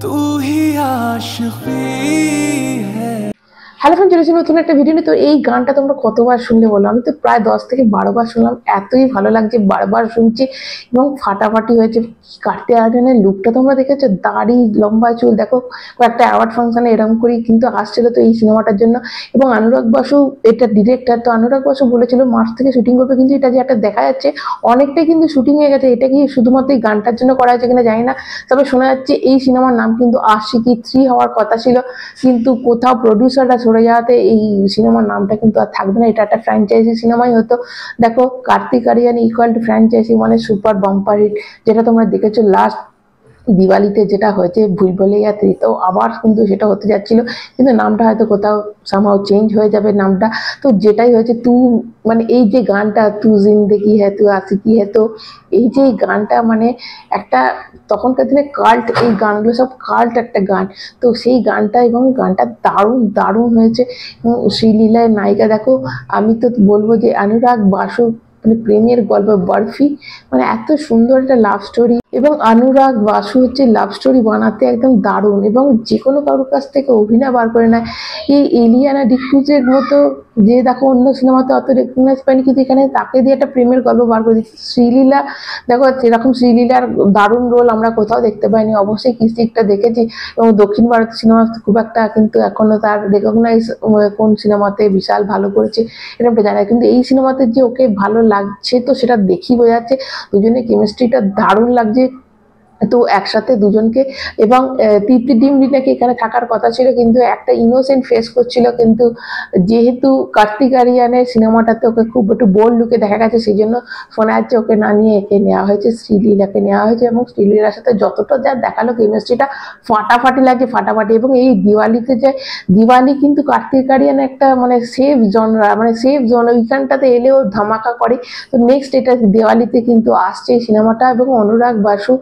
तू ही आशिकी है। Hello friend, চলেছি নতুন একটা ভিডিও নিয়ে। তো এই গানটা তোমরা কতবার শুনলে বলো? আমি তো প্রায় 10 থেকে 12 বার শুনলাম, এতই ভালো লাগছে, বারবার শুনছি এবং ফাটাফাটি হয়েছে। কার্তিক আরিয়ানের লুকটা তোমরা দেখেছো, দাড়ি লম্বা চুল, দেখো কয়েকটা অ্যাওয়ার্ড ফাংশনে এরকম করেই কিন্তু আসছিল তো এই সিনেমাটার জন্য। এবং অনুরাগ বাসু এটা ডিরেক্টর, তো অনুরাগ বাসু বলেছিল মার্চ থেকে শুটিং করবে, কিন্তু এটা যে একটা দেখা যাচ্ছে অনেকটাই কিন্তু শুটিং হয়ে গেছে। এটা কি শুধুমাত্র এই গানটার জন্য করা হয়েছে কিনা জানি না, তবে শোনা যাচ্ছে এই সিনেমার নাম কিন্তু আশিকি 3 হওয়ার কথা ছিল, কিন্তু কোথাও প্রডিউসাররা সরে যাওয়াতে এই সিনেমার নামটা কিন্তু আর থাকবে না। এটা একটা ফ্র্যাঞ্চাইজি সিনেমাই হতো। দেখো Kartik Aaryan equal to franchise মানে সুপার বাম্পার হিট, যেটা তোমরা দেখেছো লাস্ট দিওয়ালিতে যেটা হয়েছে ভুল ভুলাইয়া 3, তো আবার কিন্তু সেটা হতে যাচ্ছিল, কিন্তু নামটা হয়তো কোথাও সামহাও চেঞ্জ হয়ে যাবে নামটা। তো যেটাই হয়েছে তু মানে এই যে গানটা তু জিন্দেগি হ্যায় তু আশিকি হ্যায়, তো এই যে গানটা মানে একটা তখনকার দিনে কাল্ট, এই গানগুলো সব কাল্ট একটা গান। তো সেই গানটা এবং গানটা দারুণ দারুণ হয়েছে। শ্রীলীলার নায়িকা দেখো, আমি তো বলবো যে অনুরাগ বাসু মানে প্রেমের গল্প বরফি, মানে এত সুন্দর একটা লাভ স্টোরি, এবং অনুরাগ বাসু হচ্ছে লাভ স্টোরি বানাতে একদম দারুণ, এবং যে কোনো কারোর কাছ থেকে অভিনয় বার করে নেয়। এই এলিয়ানা ডিক্রুজের মতো যে দেখো অন্য সিনেমাতে অত রেকগনাইজ পায়নি, কিন্তু এখানে তাকে দিয়ে একটা প্রেমের গল্প বার করে দিচ্ছে। শ্রীলীলা দেখো, সেরকম শ্রীলীলার দারুণ রোল আমরা কোথাও দেখতে পাইনি, অবশ্যই কিস্তিকটা দেখেছি, এবং দক্ষিণ ভারতের সিনেমা খুব একটা কিন্তু এখনো তার রেকগনাইজ কোন সিনেমাতে বিশাল ভালো করেছে এরকমটা জানায়, কিন্তু এই সিনেমাতে যে ওকে ভালো লাগছে তো সেটা দেখি বোঝা যাচ্ছে। দুজনের কেমিস্ট্রিটা দারুণ লাগছে তো একসাথে দুজনকে। এবং তৃপ্তি ডিমরি নাকি এখানে থাকার কথা ছিল, কিন্তু একটা ইনোসেন্ট ফেস করছিল, কিন্তু যেহেতু কার্তিক আরিয়ানের সিনেমাটাতে ওকে খুব একটু বোল্ড লুকে দেখা গেছে, সেই জন্য শোনা যাচ্ছে ওকে না নিয়ে একে নেওয়া হয়েছে, শ্রীলীলাকে নেওয়া হয়েছে। এবং শ্রীলীলার সাথে যতটা যা দেখালো কেমিস্ট্রিটা ফাটাফাটি লাগছে, ফাটাফাটি। এবং এই দিওয়ালিতে যে দিওয়ালি কিন্তু কার্তিক আরিয়ান একটা মানে সেফ জনরা, মানে সেফ জন, ওইখানটাতে এলেও ধামাকা করে। তো নেক্সট এটা দিওয়ালিতে কিন্তু আসছে এই সিনেমাটা, এবং অনুরাগ বাসু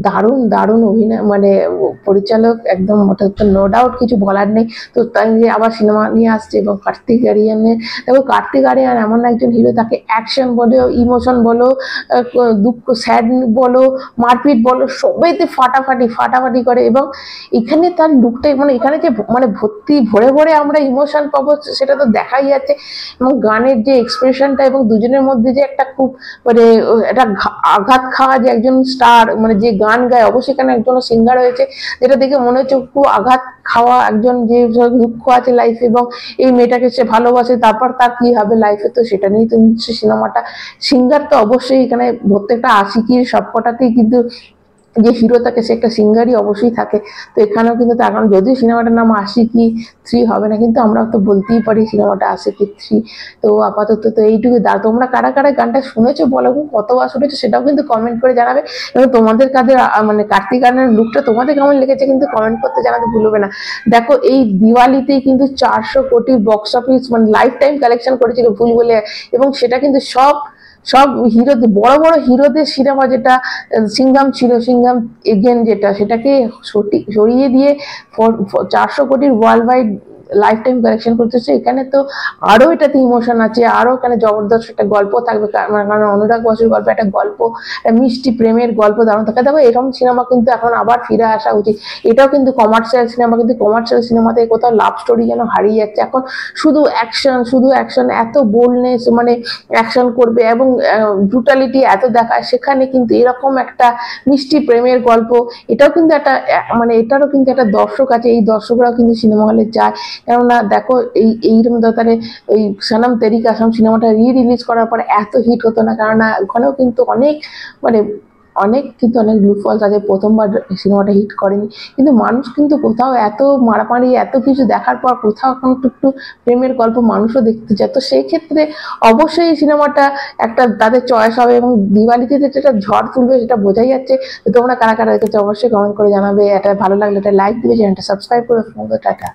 দারুণ দারুণ অভিনয়, মানে পরিচালক একদম নো ডাউট, কিছু বলার নেই। তো তাই আবার সিনেমা নিয়ে আসছে। এবং কার্তিক আরিয়ানের দেখো, কার্তিক আরিয়ান এমন একজন হিরো, তাকে অ্যাকশন বলো, ইমোশন বলো, দুঃখ স্যাড বলো, মারপিট বলো, সবাইতে ফাটাফাটি ফাটাফাটি করে। এবং এখানে তার লুকটাই মানে এখানে যে মানে ভর্তি ভরে ভরে আমরা ইমোশন পাবো সেটা তো দেখাই যাচ্ছে। এবং গানের যে এক্সপ্রেশনটা এবং দুজনের মধ্যে যে একটা খুব মানে একটা আঘাত খাওয়া যে একজন স্টার, মানে যে গান গায়, অবশ্যই এখানে একজন সিঙ্গার হয়েছে, যেটা দেখে মনে হচ্ছে খুব আঘাত খাওয়া একজন, যে দুঃখ আছে লাইফে এবং এই মেয়েটাকে সে ভালোবাসে, তারপর তার কি হবে লাইফে, তো সেটা নিয়েই তো সিনেমাটা। সিঙ্গার তো অবশ্যই এখানে প্রত্যেকটা আশিকির সবকটাতেই কিন্তু যে হিরো থাকে সে একটা সিঙ্গারই অবশ্যই থাকে। তো এখানেও কিন্তু তার কারণ যদিও সিনেমাটার নাম আশিকি 3 হবে না, কিন্তু আমরা তো বলতেই পারি সিনেমাটা আশিকি 3। তো আপাতত তো এইটুকু। তোমরা কারা কারা গানটা শুনেছো বলো, কতবার শুনেছো সেটাও কিন্তু কমেন্ট করে জানাবে। এবং তোমাদের কাদের মানে কার্তিক আরিয়ানের লুকটা তোমাদের কেমন লেগেছে কিন্তু কমেন্ট করতে জানাতে ভুলবে না। দেখো এই দিওয়ালিতেই কিন্তু 400 কোটি বক্স অফিস মানে লাইফ টাইম কালেকশন করেছিল ভুল বলে, এবং সেটা কিন্তু সব হিরোদের, বড় বড় হিরোদের সিনেমা, যেটা সিঙ্গাম ছিল, সিঙ্গাম এগেন যেটা, সেটাকে সরিয়ে দিয়ে 400 কোটির world wide life time collection করতেছে। এখানে তো আরো এটাতে ইমোশন আছে, আরো এখানে জবরদস্ত একটা গল্প থাকবে, কারণ অনুরাগ বাসুর গল্প একটা গল্প, একটা মিষ্টি প্রেমের গল্প দারুণ থাকে। দেখো এরকম সিনেমা কিন্তু এখন আবার ফিরে আসা উচিত। এটাও কিন্তু কমার্শিয়াল সিনেমা, কিন্তু কমার্শিয়াল সিনেমাতে কোথাও লাভ স্টোরি যেন হারিয়ে যাচ্ছে। এখন শুধু অ্যাকশন, শুধু অ্যাকশন, এত বোল্ডনেস, মানে অ্যাকশন করবে এবং ব্রুটালিটি এত দেখায়, সেখানে কিন্তু এরকম একটা মিষ্টি প্রেমের গল্প, এটাও কিন্তু একটা মানে এটারও কিন্তু একটা দর্শক আছে, এই দর্শকরাও কিন্তু সিনেমা হলে যায়। কেননা দেখো এইরকম তাহলে ওই সনম তেরি কসম সিনেমাটা রিলিজ করার পরে এত হিট হতো না, কেননা ওখানেও কিন্তু অনেক মানে অনেক ব্লু ফলস আছে, প্রথমবার সিনেমাটা হিট করেনি, কিন্তু মানুষ কিন্তু কোথাও এত মারামারি এত কিছু দেখার পর কোথাও এখন একটু প্রেমের গল্প মানুষও দেখতে চায়। তো সেই ক্ষেত্রে অবশ্যই এই সিনেমাটা একটা তাদের চয়েস হবে, এবং দিওয়ালিতে যেটা ঝড় তুলবে সেটা বোঝাই যাচ্ছে। তো তোমরা কারা কারা দেখেছো অবশ্যই কমেন্ট করে জানাবে। এটা ভালো লাগলে এটা লাইক দিবে, চ্যানেলটা সাবস্ক্রাইব করে টাটা।